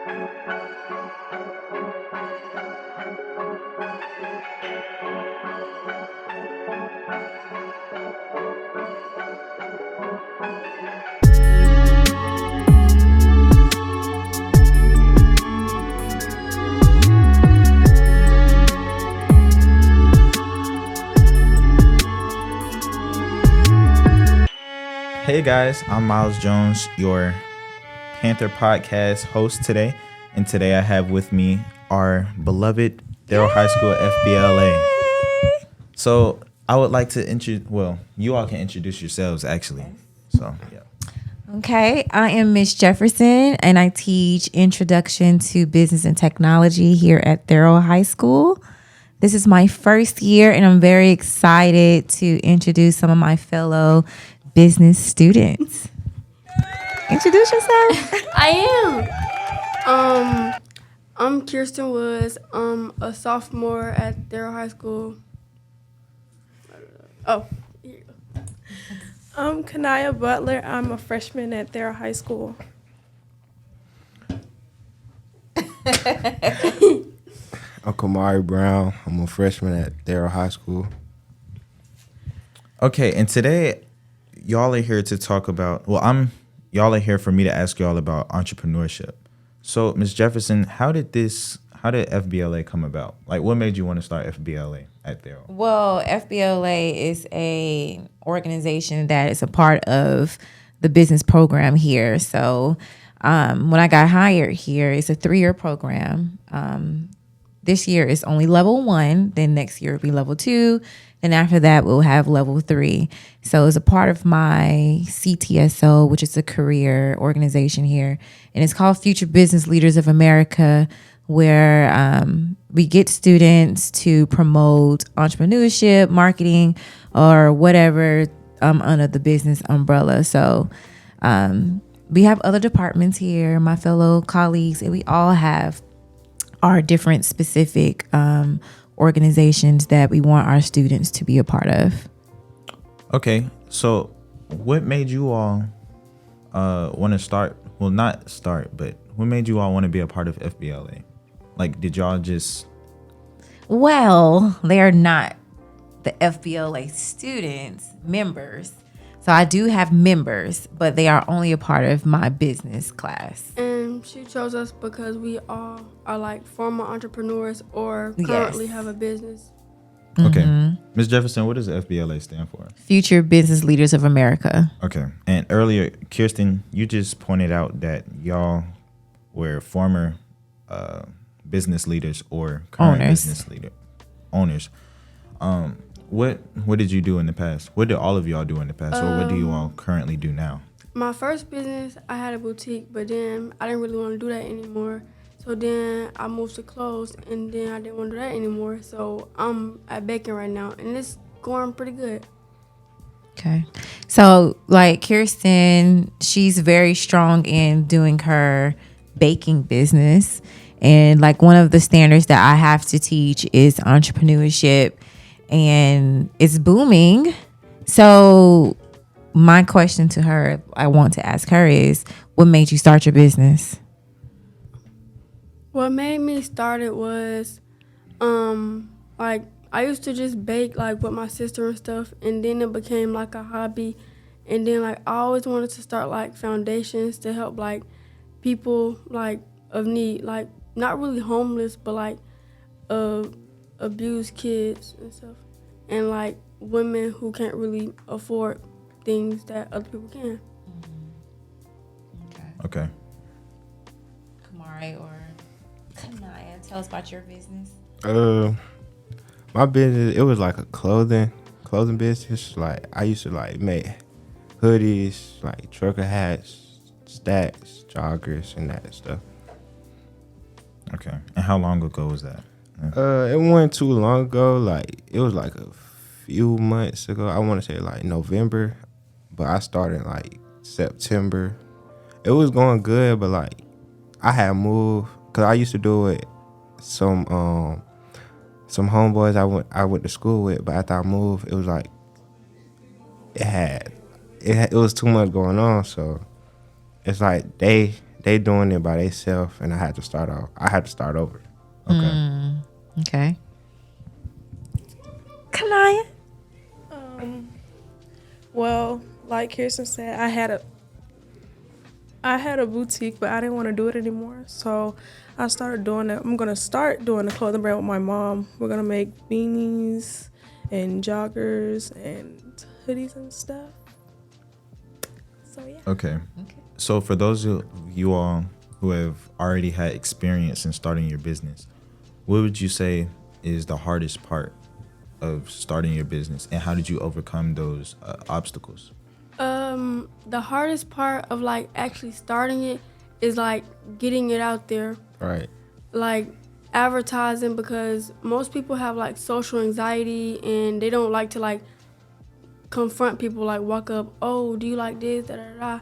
Hey guys, I'm Miles Jones, your Panther podcast host today. And today I have with me our beloved Therrell High School FBLA. So I would like to you all can introduce yourselves actually. So, yeah. Okay, I am Miss Jefferson, and I teach Introduction to Business and Technology here at Therrell High School. This is my first year, and I'm very excited to introduce some of my fellow business students. Introduce yourself. I am. I'm Kirsten Woods. I'm a sophomore at Therrell High School. Oh, here you go. I'm Kanaya Butler. I'm a freshman at Therrell High School. I'm Kamari Brown. I'm a freshman at Therrell High School. Okay, and today y'all are here to talk about, y'all are here for me to ask y'all about entrepreneurship. So, Ms. Jefferson, how did FBLA come about? Like, what made you want to start FBLA at Therrell? Well, FBLA is a organization that is a part of the business program here. So, when I got hired here, it's a 3-year program. This year is only level 1. Then next year will be level 2. And after that, we'll have level 3. So it's a part of my CTSO, which is a career organization here. And it's called Future Business Leaders of America, where we get students to promote entrepreneurship, marketing, or whatever under the business umbrella. So we have other departments here, my fellow colleagues, and we all have our different specific organizations that we want our students to be a part of. Okay, so what made you all want to start? Well, not start, but what made you all want to be a part of FBLA? Like, did y'all just? Well, they are not the FBLA students, members. So I do have members, but they are only a part of my business class. And she chose us because we all are like former entrepreneurs or currently have a business. Okay. Ms. Jefferson, what does the FBLA stand for? Future Business Leaders of America. Okay. And earlier, Kirsten, you just pointed out that y'all were former business leaders or current business owners. What did you do in the past? What did all of y'all do in the past? Or what do you all currently do now? My first business, I had a boutique, but then I didn't really want to do that anymore. So then I moved to clothes, and then I didn't want to do that anymore. So I'm at baking right now, and it's going pretty good. Okay. So like Kirsten, she's very strong in doing her baking business. And like one of the standards that I have to teach is entrepreneurship, and it's booming. So my question to her, I want to ask her is, what made you start your business? What made me start it was, like I used to just bake like with my sister and stuff, and then it became like a hobby, and then like I always wanted to start like foundations to help like people like of need, like not really homeless, but like abused kids and stuff, and like women who can't really afford things that other people can. Okay. Kamari or Kanaya, tell us about your business. My business, it was like a clothing business. Like I used to like make hoodies, like trucker hats, stacks, joggers, and that stuff. Okay. And how long ago was that? It wasn't too long ago. Like it was like a few months ago. I want to say like November, but I started like September. It was going good, but like I had moved because I used to do it some homeboys I went to school with, but after I moved, it was like it was too much going on, so it's like they they doing it by themselves, and I had to start over. Okay. Okay. Kanaya? Well, like Kirsten said, I had a boutique, but I didn't want to do it anymore. So I started doing it. I'm gonna start doing the clothing brand with my mom. We're gonna make beanies and joggers and hoodies and stuff. So yeah. Okay. So for those of you all who have already had experience in starting your business, what would you say is the hardest part of starting your business, and how did you overcome those obstacles? The hardest part of like actually starting it is like getting it out there, Right. like advertising, because most people have like social anxiety and they don't like to like confront people, like walk up, oh, do you like this, da da da,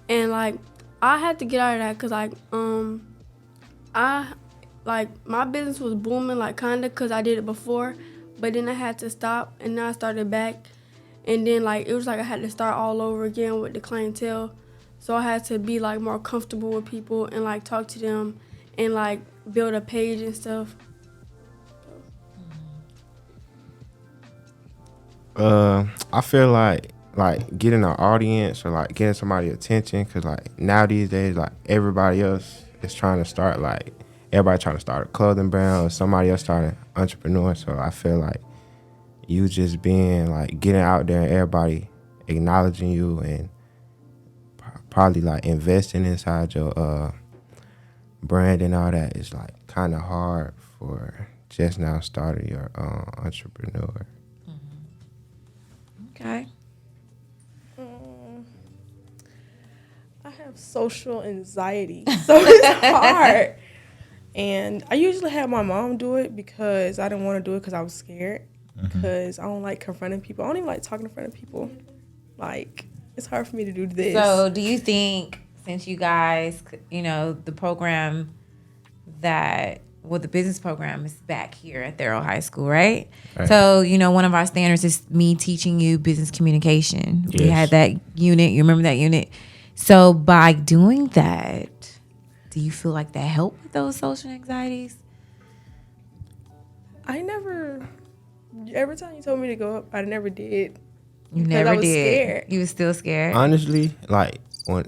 and like I had to get out of that because like I like my business was booming like kinda because I did it before, but then I had to stop and now I started back. And then, like, it was like I had to start all over again with the clientele. So I had to be, like, more comfortable with people and, like, talk to them and, like, build a page and stuff. I feel like getting an audience or, like, getting somebody's attention, because, like, now these days, like, everybody else is trying to start, like, everybody trying to start a clothing brand or somebody else starting an entrepreneur. So I feel like you just being like getting out there and everybody acknowledging you and probably like investing inside your brand and all that is like kind of hard for just now starting your entrepreneur. Okay. I have social anxiety, so it's hard. And I usually have my mom do it because I didn't want to do it because I was scared. Because I don't like confronting people. I don't even like talking in front of people. Like, it's hard for me to do this. So do you think, since you guys, the program the business program is back here at Therrell High School, right? So, one of our standards is me teaching you business communication. Yes. We had that unit. You remember that unit? So by doing that, do you feel like that helped with those social anxieties? Every time you told me to go up, I never did. You never I was did. scared. You was still scared? Honestly, like when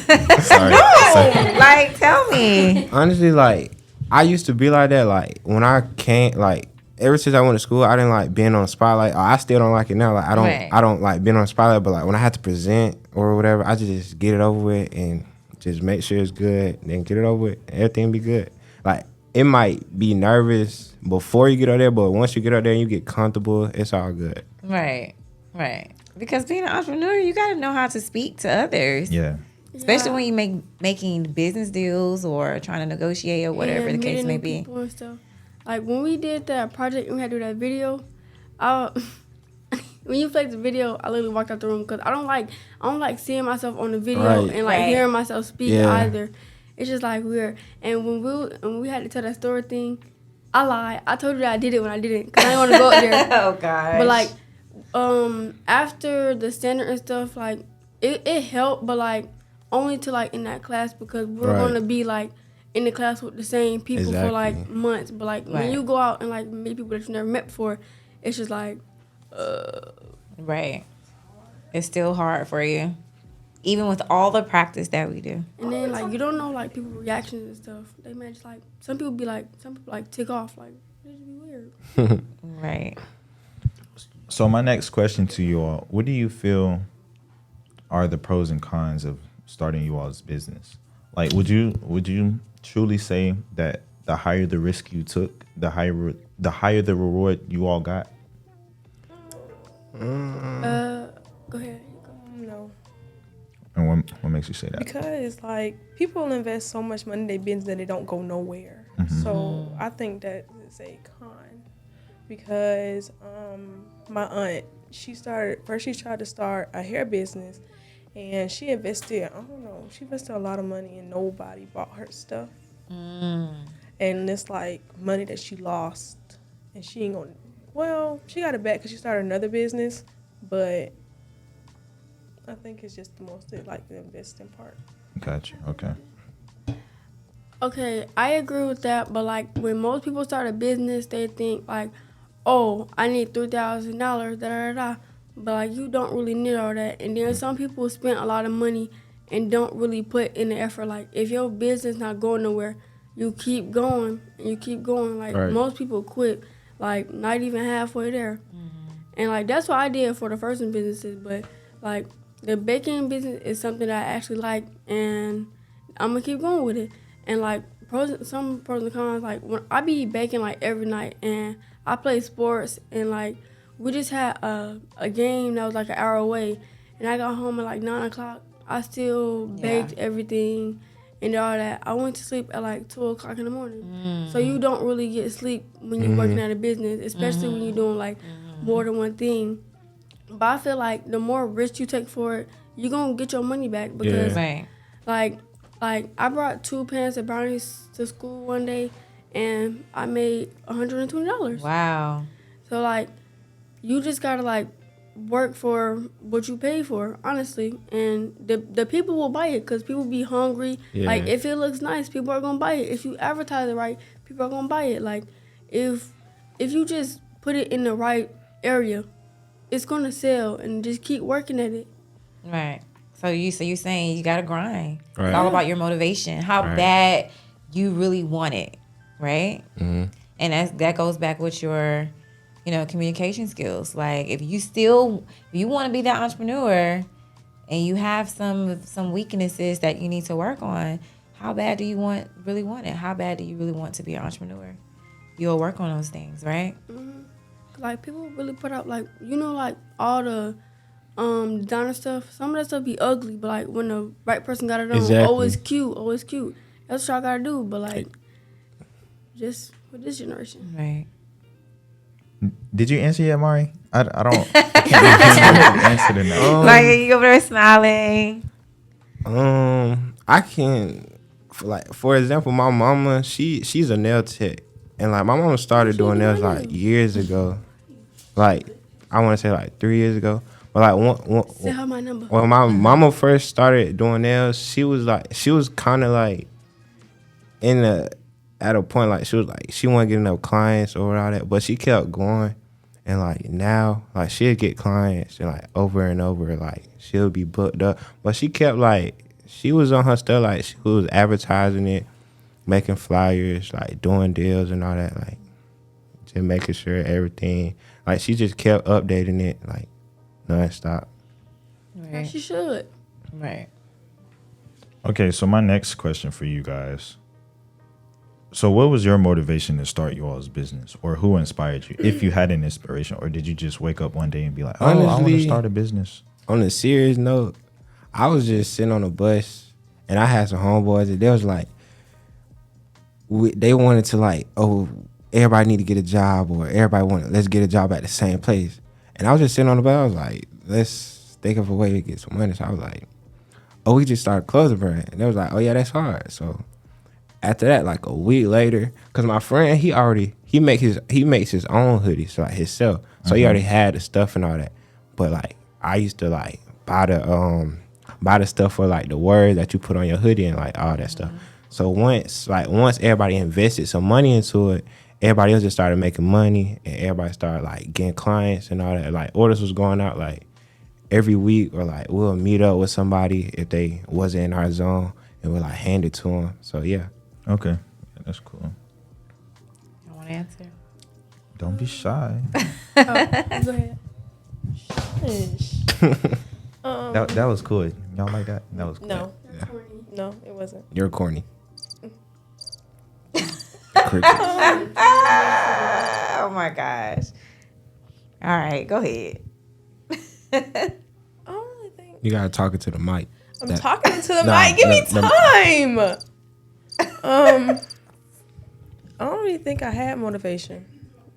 Like, tell me. honestly, like I used to be like that. Like when I can't, like ever since I went to school, I didn't like being on the spotlight. I still don't like it now. Like I don't like being on the spotlight. But like when I have to present or whatever, I just get it over with and just make sure it's good. Then get it over with. Everything be good. Like it might be nervous before you get out there, but once you get out there and you get comfortable, it's all good. Right. Because being an entrepreneur, you got to know how to speak to others. Yeah. Especially when you making business deals or trying to negotiate or whatever the case may be. And stuff. Like when we did that project and we had to do that video, when you played the video, I literally walked out the room because I don't like seeing myself on the video and like hearing myself speak either. It's just like weird. And when we had to tell that story thing, I lied. I told you that I did it when I didn't because I didn't want to go up there. Oh gosh. But like after the standard and stuff, like it helped, but like only to like in that class because we're gonna be like in the class with the same people for like months. But like when you go out and like meet people that you never met before, it's just like Right. It's still hard for you. Even with all the practice that we do. And then like you don't know like people's reactions and stuff. They might just like some people tick off, like it just be weird. Right. So my next question to you all, what do you feel are the pros and cons of starting you all's business? Like would you truly say that the higher the risk you took, the higher the reward you all got? Go ahead. No. And what makes you say that? Because like people invest so much money in their business that they don't go nowhere. So I think that is a con. Because my aunt, she tried to start a hair business and she invested a lot of money and nobody bought her stuff. And it's like money that she lost and she ain't gonna, she got it back because she started another business, but I think it's just mostly like the investing part. Gotcha. Okay. Okay, I agree with that, but like when most people start a business, they think like, oh, I need $3,000, da da da. But like you don't really need all that. And then some people spend a lot of money and don't really put in the effort. Like if your business not going nowhere, you keep going and you keep going. Like Right. most people quit, like not even halfway there. And like that's what I did for the first businesses. But like the baking business is something that I actually like, and I'm gonna keep going with it. And like some pros and cons, like when I be baking like every night, and I play sports, and like we just had a game that was like an hour away, and I got home at like 9 o'clock. I still baked everything and all that. I went to sleep at like 2 o'clock in the morning. So you don't really get sleep when you're working at a business, especially when you're doing like more than one thing. But I feel like the more risk you take for it, you're gonna get your money back because Right. like I brought 2 pans of brownies to school one day, and I made $120. Wow. So like, you just gotta like work for what you pay for, honestly, and the people will buy it because people be hungry. Yeah. Like if it looks nice, people are gonna buy it. If you advertise it right, people are gonna buy it. Like if you just put it in the right area, it's gonna sell, and just keep working at it. Right. So you saying you gotta grind. Right. It's all about your motivation. How Right. bad you really want it, right? Mm-hmm. And that goes back with your, communication skills. Like if you want to be that entrepreneur, and you have some weaknesses that you need to work on, how bad do you really want it? How bad do you really want to be an entrepreneur? You'll work on those things, right? Like people really put out like like all the designer stuff. Some of that stuff be ugly, but like when the right person got it on, Exactly. it's cute. That's what y'all gotta do. But like, just with this generation, Right. Did you answer yet, Mari? I don't. I can't answer the no. Like you over there smiling. I can, for example, my mama, she's a nail tech, and like my mama started doing nails like years ago, like I want to say like 3 years ago. But like say her my number. when my mama first started doing nails, she was kind of like at a point like she wasn't getting enough clients or all that, but she kept going, and like now like she'll get clients and like over and over, like she'll be booked up, but she kept like she was on her stuff, like she was advertising it, making flyers, like doing deals and all that, like just making sure everything, like she just kept updating it like nonstop. Right. She should. Right. Okay, so my next question for you guys. So what was your motivation to start you all's business, or who inspired you, if you had an inspiration, or did you just wake up one day and be like, oh, I want to Honestly, start a business? On a serious note, I was just sitting on a bus, and I had some homeboys, and they was like, they wanted to like, oh, everybody need to get a job, or let's get a job at the same place. And I was just sitting on the bus. I was like, let's think of a way to get some money. So I was like, oh, we just started clothing brand. And they was like, oh yeah, that's hard. So after that, like a week later, because my friend, he makes his own hoodies, like himself. So he already had the stuff and all that. But like I used to like buy the stuff for like the words that you put on your hoodie and like all that stuff. So once everybody invested some money into it, everybody else just started making money, and everybody started like getting clients and all that. Like orders was going out like every week, or like we'll meet up with somebody if they wasn't in our zone, and we'll like hand it to them. So yeah. Okay, that's cool. I want to answer. Don't be shy. Go ahead. That was cool. Y'all like that? That was cool. No, it wasn't. You're corny. Oh my gosh. All right, go ahead. I don't really think. You gotta talk it to the mic. I'm talking to the Nah, mic. Give me nah, time. I don't really think I had motivation.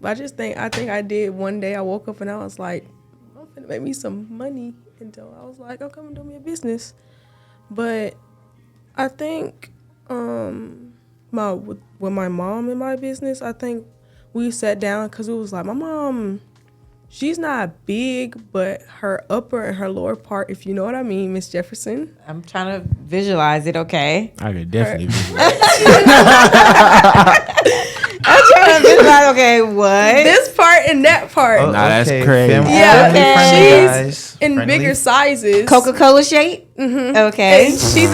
But I think I did one day. I woke up and I was like, I'm gonna make me some money. Until I was like, oh, come and do me a business. But I think with my mom in my business, I think we sat down because it was like my mom, she's not big, but her upper and her lower part, if you know what I mean, Miss Jefferson. I'm trying to visualize it, okay? I could definitely visualize. I'm trying to think like, okay, what? This part and that part. Oh, Nah, that's crazy. Yeah, friendly, she's guys. in Friendly. bigger sizes. Coca-Cola shape? Mm-hmm. Okay. And she's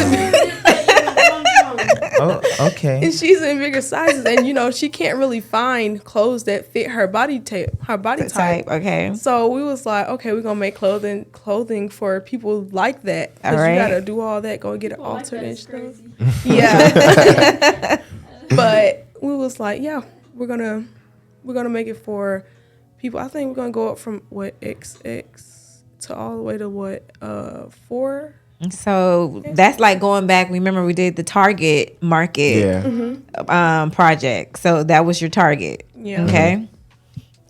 Oh, okay. and she's in bigger sizes, and she can't really find clothes that fit her body type. Okay. So we was like, okay, we're gonna make clothing for people like that. Because All right. you gotta do all that, go get it altered and stuff. Yeah. But we was like, yeah, we're gonna make it for people. I think we're gonna go up from what XX to all the way to what 4. So that's like going back. Remember, we did the target market project. So that was your target. Yeah. Okay.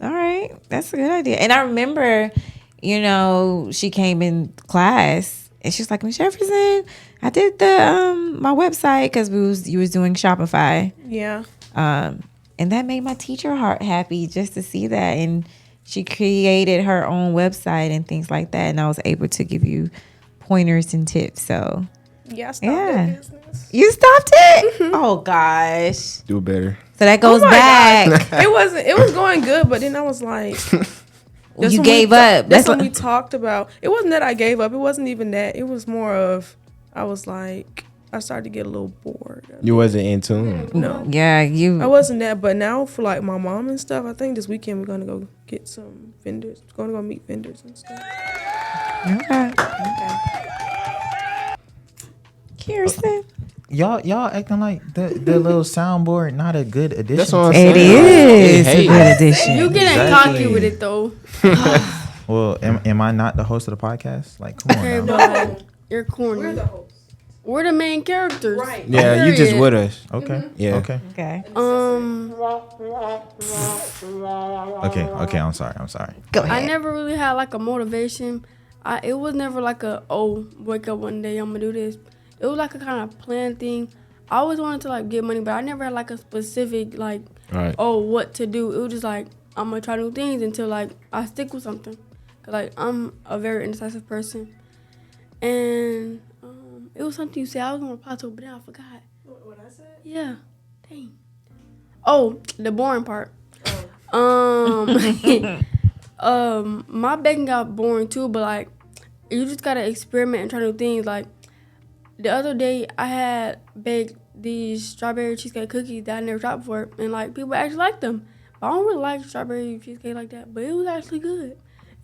All right. That's a good idea. And I remember, she came in class and she's like, Miss Jefferson, I did the my website because you was doing Shopify. Yeah. And that made my teacher heart happy just to see that. And she created her own website and things like that. And I was able to give you pointers and tips. So Yeah, I stopped that business. you stopped it. Oh gosh. Do better. So that goes Oh my back. God. It was going good, but then I was like, You gave up. That's what we talked about. It wasn't that I gave up. It wasn't even that. It was more of I was like, I started to get a little bored. You wasn't in tune. No. Yeah, I wasn't that, but now for like my mom and stuff, I think this weekend we're gonna go get some vendors. We're gonna go meet vendors and stuff. Okay. Kirsten. Y'all acting like the little soundboard not a good addition. That's what I'm It saying. is a Hey. good addition. You getting Exactly. cocky with it though. Well, am I not the host of the podcast? Like, come Okay, on now. but you're corny. We're the main characters. Right. Yeah, you just with us. Okay. Yeah. Okay. Okay. Okay. I'm sorry. Go ahead. I never really had like a motivation. It was never like wake up one day I'm gonna do this. It was like a kind of planned thing. I always wanted to like get money, but I never had like a specific like what to do. It was just like I'm gonna try new things until like I stick with something. 'Cause, like I'm a very indecisive person, and it was something you said. I was gonna reply to it, but then I forgot. What I said? Yeah, dang. Oh, the boring part. My baking got boring too, but like you just gotta experiment and try new things. Like the other day, I had baked these strawberry cheesecake cookies that I never tried before, and like people actually liked them. I don't really like strawberry cheesecake like that, but it was actually good.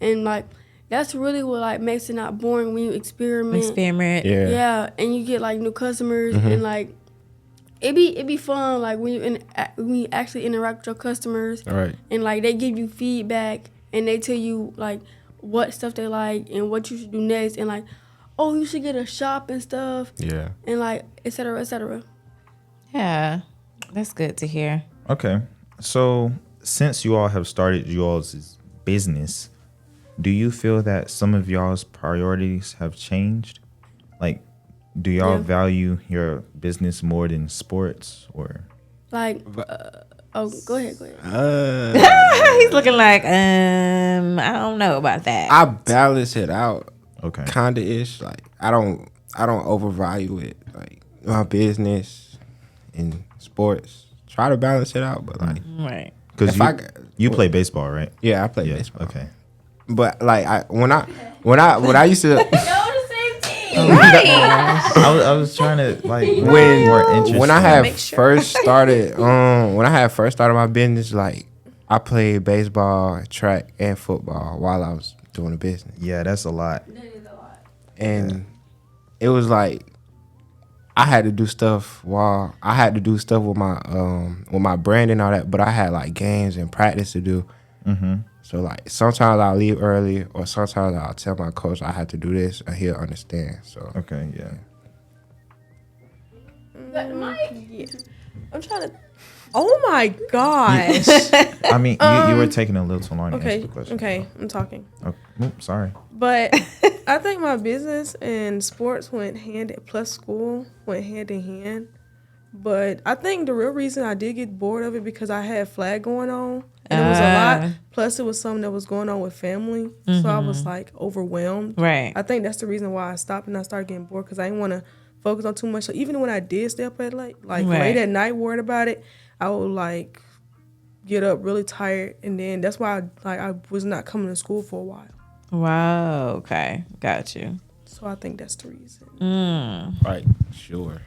And like that's really what like makes it not boring when you experiment. Yeah, and you get like new customers and like it be fun like when you actually interact with your customers. All right. And like they give you feedback and they tell you like what stuff they like and what you should do next and like you should get a shop and stuff. Yeah. And like et cetera, et cetera. Yeah, that's good to hear. Okay. So since you all have started y'all's business, do you feel that some of y'all's priorities have changed? Like, do y'all value your business more than sports or? Like, go ahead. He's looking like, I don't know about that. I balance it out. Okay. Kinda ish. Like I don't overvalue it. Like my business and sports. Try to balance it out, but like Right. Because you play baseball, right? Yeah, I play baseball. Okay. But like when I used to I was trying to like when more interesting. when I had first started my business, like I played baseball, track, and football while I was doing the business. Yeah, that's a lot. And it was like I had to do stuff with my brand and all that, but I had like games and practice to do. Mm-hmm. So like sometimes I'll leave early, or sometimes I'll tell my coach I have to do this, and he'll understand. So okay, yeah. Yeah. I'm trying to. Oh my gosh. I mean, you were taking a little too long to answer the question. Okay, I'm talking. Oh, sorry. But I think my business and sports plus school went hand in hand. But I think the real reason I did get bored of it because I had flag going on. And it was a lot. Plus, it was something that was going on with family. So I was like overwhelmed. Right. I think that's the reason why I stopped and I started getting bored because I didn't want to focus on too much. So even when I did stay up at late at night worried about it, I would like get up really tired, and then that's why I was not coming to school for a while. Wow. Okay. Got you. So I think that's the reason. Right. Sure.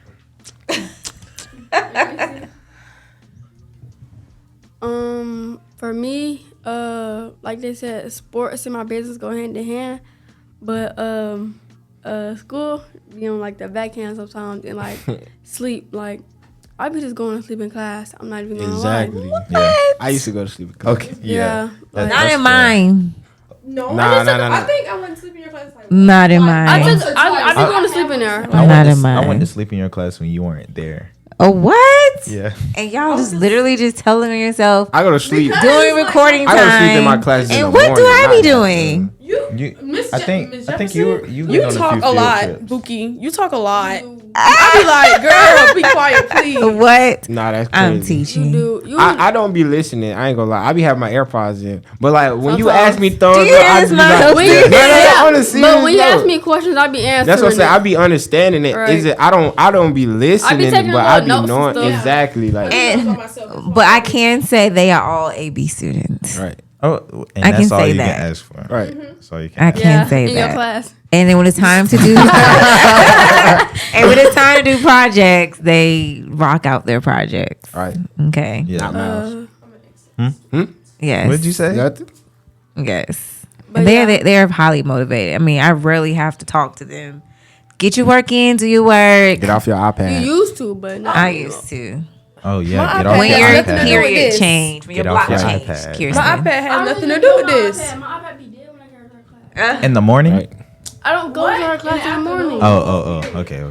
For me, like they said, sports and my business go hand in hand, but school be on like the backhand sometimes, and like sleep. Like I be just going to sleep in class. I'm not even gonna Exactly. lie. Yeah. I used to go to sleep in class. Okay. Yeah. That- Not that's in fair. mine. No, Nah, I think I went to sleep in your class like Not in I mine. be going to sleep in there. I Like, went Not to- in mine. I went to sleep in your class when you weren't there. Oh, what? Yeah. And y'all just literally just telling yourself I go to sleep. doing recording I time. go to sleep in my classes in And the what do morning, I be not doing? You, I think you been You on a few talk a field lot, trips. Buki. You talk a lot. I be like, girl, be quiet, please. What? Nah, that's crazy. I'm you teaching. do. You, I don't be listening. I ain't gonna lie. I be having my AirPods in. But like when you Sometimes. ask me thumbs Do you up, hear I this, be Mom? like, when no, you, no, on a serious but when you ask note. me questions, I be answering. That's what I'm saying. I it. be understanding it. Right. Is it? I don't be listening, taking but I be little notes and knowing stuff. exactly like And, but I can say they are all AB students. right, Oh, and I that's can all say you that. can ask for. right. That's all you can I ask. can't say in that. your class. And then when it's time to do and when it's time to do projects, they rock out their projects. Right. Okay. Yeah. Not mouse. Yes. What did you say? Nothing. Yes. But And yeah. they're highly motivated. I mean, I rarely have to talk to them. Get your work in, do your work. Get off your iPad. You used to, but not I anymore. used to. Oh yeah. My Get iPad off When your has your nothing to do iPad. with period this. changed, when your Get off block your changed, iPad. Kirsten. My iPad I has don't nothing to even do go with on my this. iPad. My iPad be dead when I get out of class. In the morning. Right. I don't go to her class in the morning. Oh. Okay.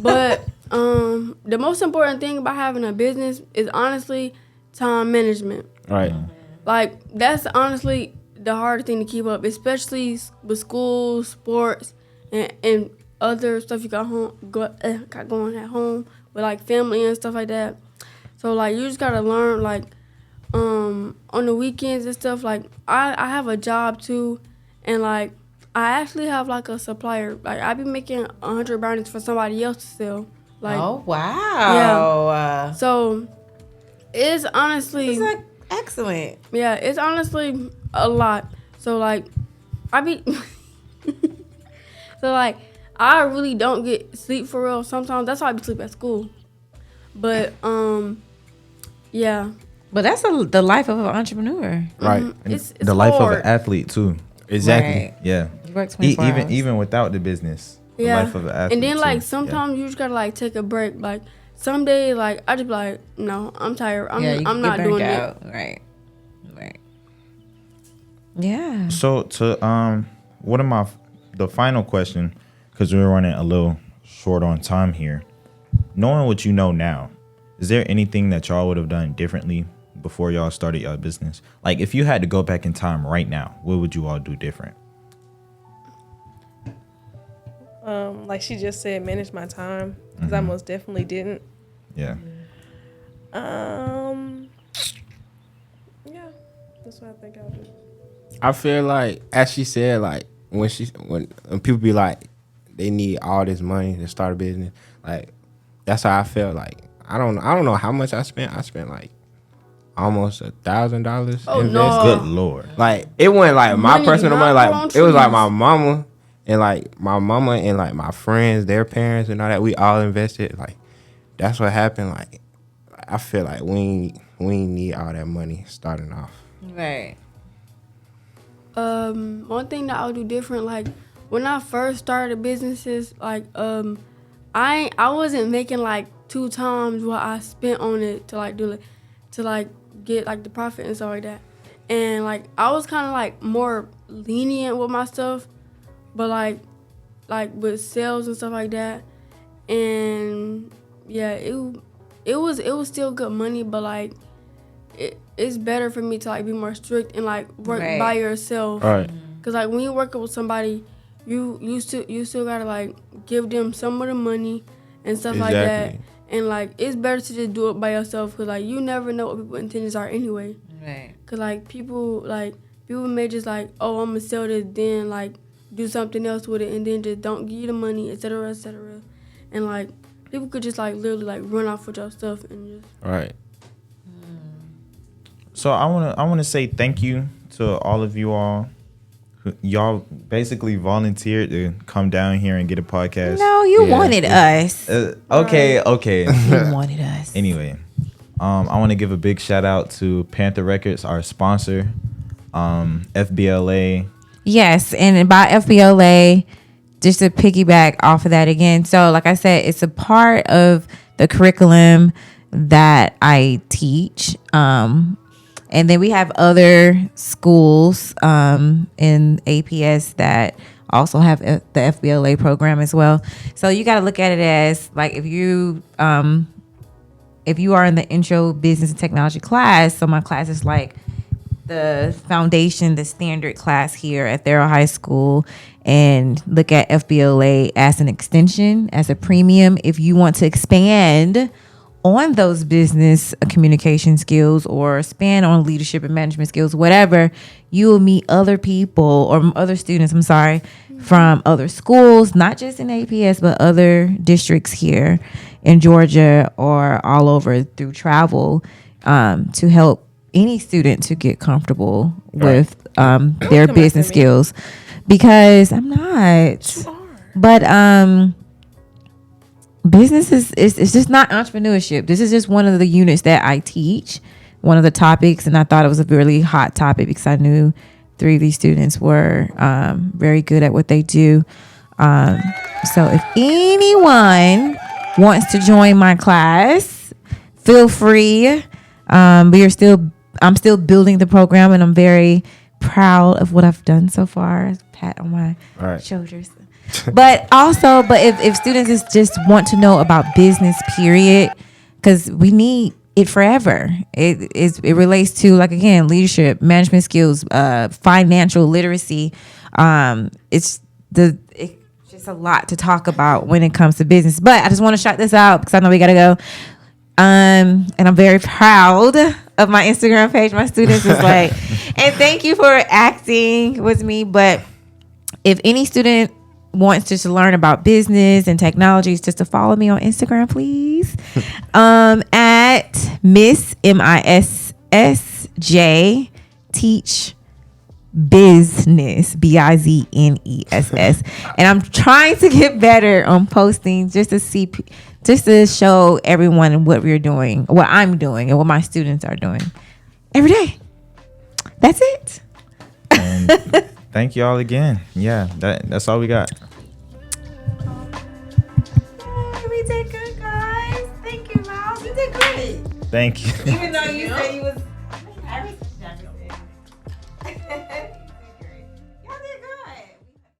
But the most important thing about having a business is honestly time management. Right. Like that's honestly the hardest thing to keep up, especially with school, sports, and other stuff you got going at home with like family and stuff like that. So like you just gotta learn like on the weekends and stuff. Like I have a job too, and like I actually have like a supplier. Like I be making 100 brownies for somebody else to sell. Like wow. so, it's honestly It's like excellent. yeah, it's honestly a lot. So like I be so like I really don't get sleep for real. Sometimes that's why I be sleep at school. But yeah. But that's the life of an entrepreneur. Right. And It's the life of hard. an athlete too. Exactly. Right. Yeah. You work 24 hours. Even without the business. The Yeah. life of an athlete. And then like too. sometimes you just gotta like take a break. Like some days like I just be like, no, I'm tired. I'm you I'm get not burnt doing out. it. Right. Yeah. So to what am the final question, because we're running a little short on time here. Knowing what you know now, is there anything that y'all would have done differently before y'all started y'all business? Like if you had to go back in time right now, what would you all do different? Like she just said, manage my time because I most definitely didn't. Yeah. Yeah, that's what I think I'll do. I feel like, as she said, like when people be like, they need all this money to start a business. Like that's how I felt. Like I don't know how much I spent. I spent like almost $1,000. Oh, invested. no. Good Lord. Like it wasn't like my Money personal not money. grown Like it was like trees. my mama and like my friends, their parents and all that. We all invested. Like that's what happened. Like I feel like we ain't need all that money starting off. Right. One thing that I'll do different, like when I first started businesses, like I wasn't making like 2 times what I spent on it to like do it, to like get like the profit and stuff like that. And like I was kind of like more lenient with my stuff, but like with sales and stuff like that. And yeah, it was still good money, but like it's better for me to like be more strict and like work Right. by yourself. All right. Cause like when you're working with somebody, you still gotta like give them some of the money and stuff like that. Exactly. And like it's better to just do it by yourself, cause like you never know what people's intentions are anyway. Right. Cause like people may just like, oh, I'm gonna sell this, then like do something else with it, and then just don't give you the money, etc., etc. and like people could just like literally like run off with your stuff and just. Right. So I wanna say thank you to all of you all. Y'all basically volunteered to come down here and get a podcast. No, you wanted us. Okay. You wanted us. Anyway, I want to give a big shout out to Panther Records, our sponsor, FBLA. Yes, and by FBLA, just to piggyback off of that again. So, like I said, it's a part of the curriculum that I teach. And then we have other schools in APS that also have the FBLA program as well. So you got to look at it as like if you are in the intro business and technology class. So my class is like the foundation, the standard class here at Therrell High School, and look at FBLA as an extension, as a premium. If you want to expand on those business communication skills or expand on leadership and management skills, whatever, you will meet other people or other students, from other schools, not just in APS, but other districts here in Georgia or all over through travel, to help any student to get comfortable with their business skills. Because I'm not, but business is just not entrepreneurship. This is just one of the units that I teach, one of the topics, and I thought it was a really hot topic because I knew 3 of these students were very good at what they do. So if anyone wants to join my class, feel free. I'm still building the program, and I'm very proud of what I've done so far. Pat on my shoulders. But if students just want to know about business, period, because we need it forever. It relates to, like, again, leadership, management skills, financial literacy. It's just a lot to talk about when it comes to business. But I just want to shout this out because I know we gotta go. And I'm very proud of my Instagram page. My students is like, and thank you for acting with me. But if any student wants to learn about business and technologies, just to follow me on Instagram, please. At Miss MISSJ Teach Business, BIZNESS. And I'm trying to get better on posting just to show everyone what we're doing, what I'm doing, and what my students are doing every day. That's it. And thank you all again. Yeah, that's all we got. We did good, guys. Thank you, Miles. You did great. Thank you. Even though you said you was Jefferson.